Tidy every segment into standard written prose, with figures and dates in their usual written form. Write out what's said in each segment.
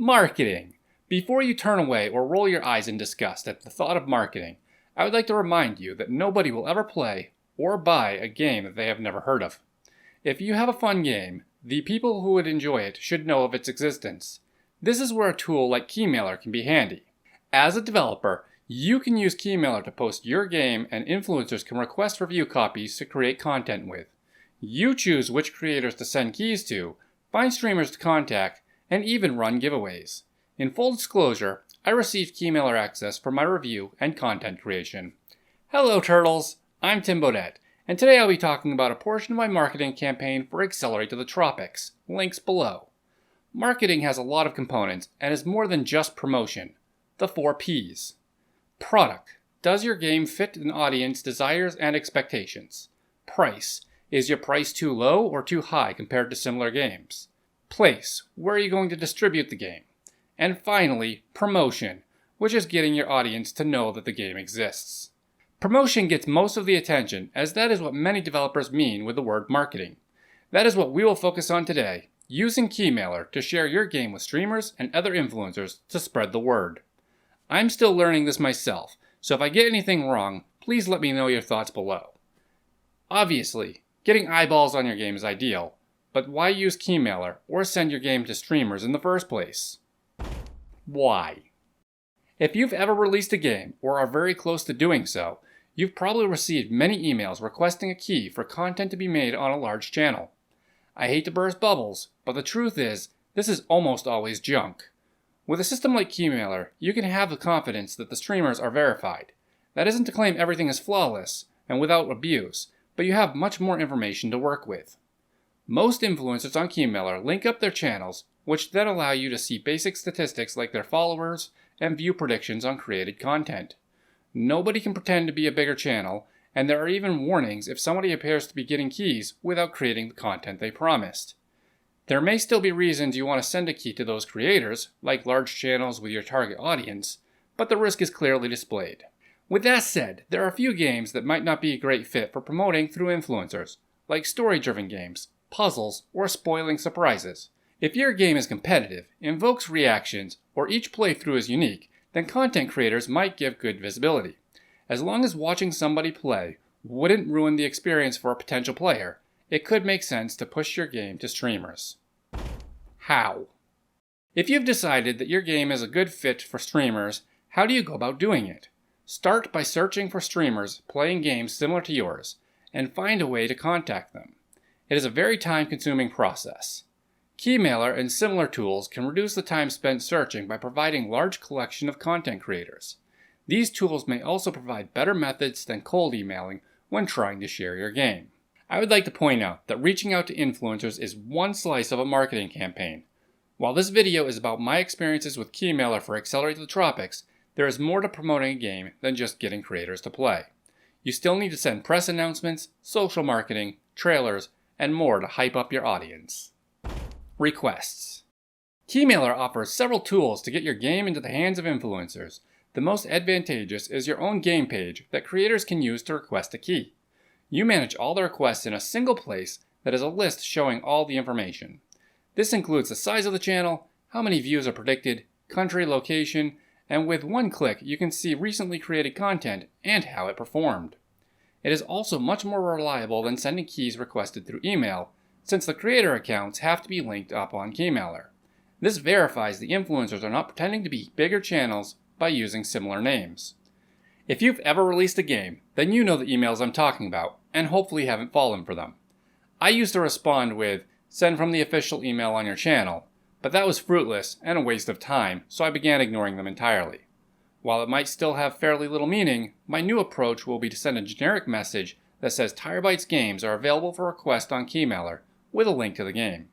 Marketing. Before you turn away or roll your eyes in disgust at the thought of marketing, I would like to remind you that nobody will ever play or buy a game that they have never heard of. If you have a fun game, the people who would enjoy it should know of its existence. This is where a tool like Keymailer can be handy. As a developer, you can use Keymailer to post your game, and influencers can request review copies to create content with. You choose which creators to send keys to, find streamers to contact, and even run giveaways. In full disclosure, I received Keymailer access for my review and content creation. Hello Turtles, I'm Tim Bodette, and today I'll be talking about a portion of my marketing campaign for Eggcelerate to the Tropics, links below. Marketing has a lot of components and is more than just promotion. The 4 Ps. Product. Does your game fit an audience desires and expectations? Price. Is your price too low or too high compared to similar games? Place. Where are you going to distribute the game? And finally, promotion, which is getting your audience to know that the game exists. Promotion gets most of the attention, as that is what many developers mean with the word marketing. That is what we will focus on today, using Keymailer to share your game with streamers and other influencers to spread the word. I'm still learning this myself, so if I get anything wrong, please let me know your thoughts below. Obviously, getting eyeballs on your game is ideal, but why use Keymailer or send your game to streamers in the first place? Why? If you've ever released a game or are very close to doing so, you've probably received many emails requesting a key for content to be made on a large channel. I hate to burst bubbles, but the truth is, this is almost always junk. With a system like Keymailer, you can have the confidence that the streamers are verified. That isn't to claim everything is flawless and without abuse, but you have much more information to work with. Most influencers on Keymailer link up their channels, which then allow you to see basic statistics like their followers and view predictions on created content. Nobody can pretend to be a bigger channel, and there are even warnings if somebody appears to be getting keys without creating the content they promised. There may still be reasons you want to send a key to those creators, like large channels with your target audience, but the risk is clearly displayed. With that said, there are a few games that might not be a great fit for promoting through influencers, like story-driven games, puzzles, or spoiling surprises. If your game is competitive, invokes reactions, or each playthrough is unique, then content creators might give good visibility. As long as watching somebody play wouldn't ruin the experience for a potential player, it could make sense to push your game to streamers. How? If you've decided that your game is a good fit for streamers, how do you go about doing it? Start by searching for streamers playing games similar to yours, and find a way to contact them. It is a very time-consuming process. Keymailer and similar tools can reduce the time spent searching by providing a large collection of content creators. These tools may also provide better methods than cold emailing when trying to share your game. I would like to point out that reaching out to influencers is one slice of a marketing campaign. While this video is about my experiences with Keymailer for Eggcelerate to the Tropics, there is more to promoting a game than just getting creators to play. You still need to send press announcements, social marketing, trailers, and more to hype up your audience. Requests. Keymailer offers several tools to get your game into the hands of influencers. The most advantageous is your own game page that creators can use to request a key. You manage all the requests in a single place that is a list showing all the information. This includes the size of the channel, how many views are predicted, country, location, and with one click you can see recently created content and how it performed. It is also much more reliable than sending keys requested through email, since the creator accounts have to be linked up on Keymailer. This verifies the influencers are not pretending to be bigger channels by using similar names. If you've ever released a game, then you know the emails I'm talking about, and hopefully haven't fallen for them. I used to respond with, "Send from the official email on your channel," but that was fruitless and a waste of time, so I began ignoring them entirely. While it might still have fairly little meaning, my new approach will be to send a generic message that says Terabytes games are available for request on Keymailer with a link to the game.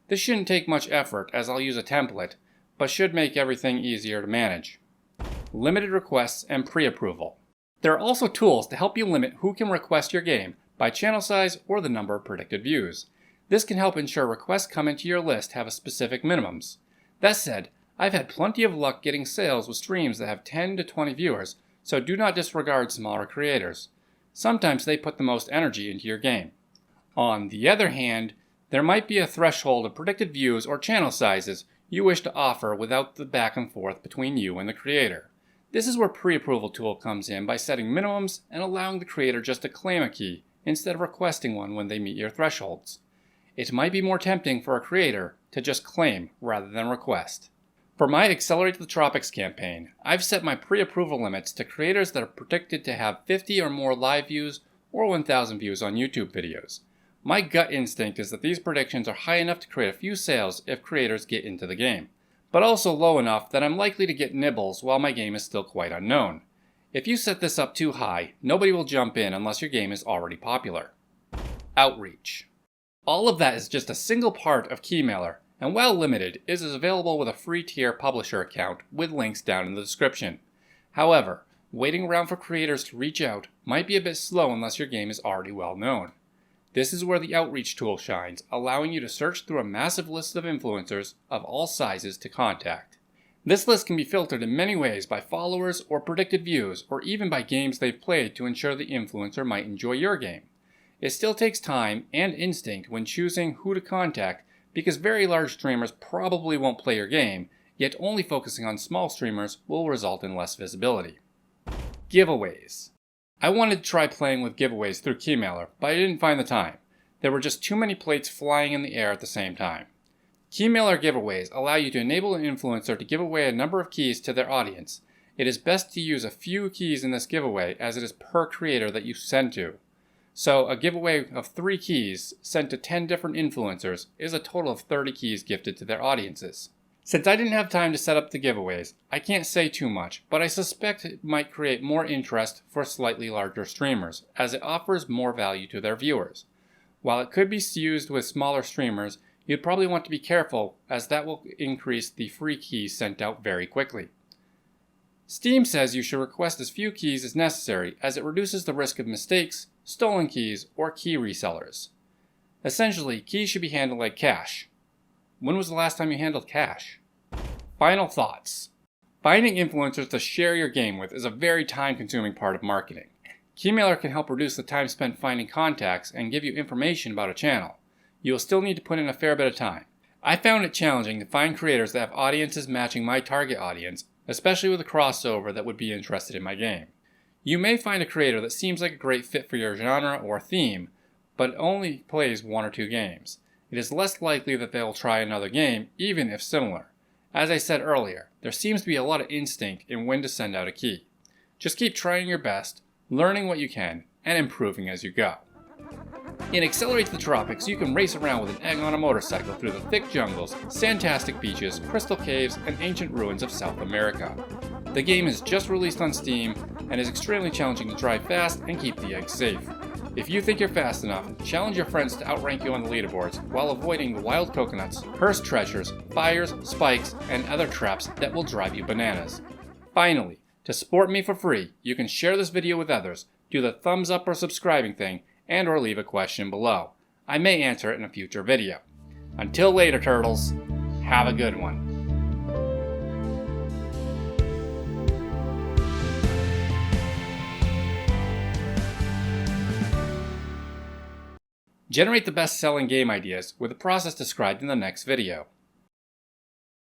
This shouldn't take much effort as I'll use a template, but should make everything easier to manage. Limited requests and pre-approval. There are also tools to help you limit who can request your game by channel size or the number of predicted views. This can help ensure requests coming to your list have a specific minimums. That said, I've had plenty of luck getting sales with streams that have 10 to 20 viewers, so do not disregard smaller creators. Sometimes they put the most energy into your game. On the other hand, there might be a threshold of predicted views or channel sizes you wish to offer without the back and forth between you and the creator. This is where pre-approval tool comes in by setting minimums and allowing the creator just to claim a key instead of requesting one when they meet your thresholds. It might be more tempting for a creator to just claim rather than request. For my Accelerate the Tropics campaign, I've set my pre-approval limits to creators that are predicted to have 50 or more live views or 1,000 views on YouTube videos. My gut instinct is that these predictions are high enough to create a few sales if creators get into the game, but also low enough that I'm likely to get nibbles while my game is still quite unknown. If you set this up too high, nobody will jump in unless your game is already popular. Outreach. All of that is just a single part of Keymailer, and while limited, is available with a free tier publisher account with links down in the description. However, waiting around for creators to reach out might be a bit slow unless your game is already well known. This is where the Outreach tool shines, allowing you to search through a massive list of influencers of all sizes to contact. This list can be filtered in many ways by followers or predicted views, or even by games they've played to ensure the influencer might enjoy your game. It still takes time and instinct when choosing who to contact, because very large streamers probably won't play your game, yet only focusing on small streamers will result in less visibility. Giveaways. I wanted to try playing with giveaways through Keymailer, but I didn't find the time. There were just too many plates flying in the air at the same time. Keymailer giveaways allow you to enable an influencer to give away a number of keys to their audience. It is best to use a few keys in this giveaway as it is per creator that you send to. So a giveaway of 3 keys sent to 10 different influencers is a total of 30 keys gifted to their audiences. Since I didn't have time to set up the giveaways, I can't say too much, but I suspect it might create more interest for slightly larger streamers, as it offers more value to their viewers. While it could be used with smaller streamers, you'd probably want to be careful, as that will increase the free keys sent out very quickly. Steam says you should request as few keys as necessary, as it reduces the risk of mistakes, stolen keys, or key resellers. Essentially, keys should be handled like cash. When was the last time you handled cash? Final thoughts. Finding influencers to share your game with is a very time-consuming part of marketing. Keymailer can help reduce the time spent finding contacts and give you information about a channel. You will still need to put in a fair bit of time. I found it challenging to find creators that have audiences matching my target audience, especially with a crossover that would be interested in my game. You may find a creator that seems like a great fit for your genre or theme, but only plays 1 or 2 games. It is less likely that they will try another game, even if similar. As I said earlier, there seems to be a lot of instinct in when to send out a key. Just keep trying your best, learning what you can, and improving as you go. In Accelerate the Tropics, you can race around with an egg on a motorcycle through the thick jungles, fantastic beaches, crystal caves, and ancient ruins of South America. The game is just released on Steam and is extremely challenging to drive fast and keep the eggs safe. If you think you're fast enough, challenge your friends to outrank you on the leaderboards while avoiding the wild coconuts, cursed treasures, fires, spikes, and other traps that will drive you bananas. Finally, to support me for free, you can share this video with others, do the thumbs up or subscribing thing, and or leave a question below. I may answer it in a future video. Until later, turtles, have a good one. Generate the best-selling game ideas with the process described in the next video.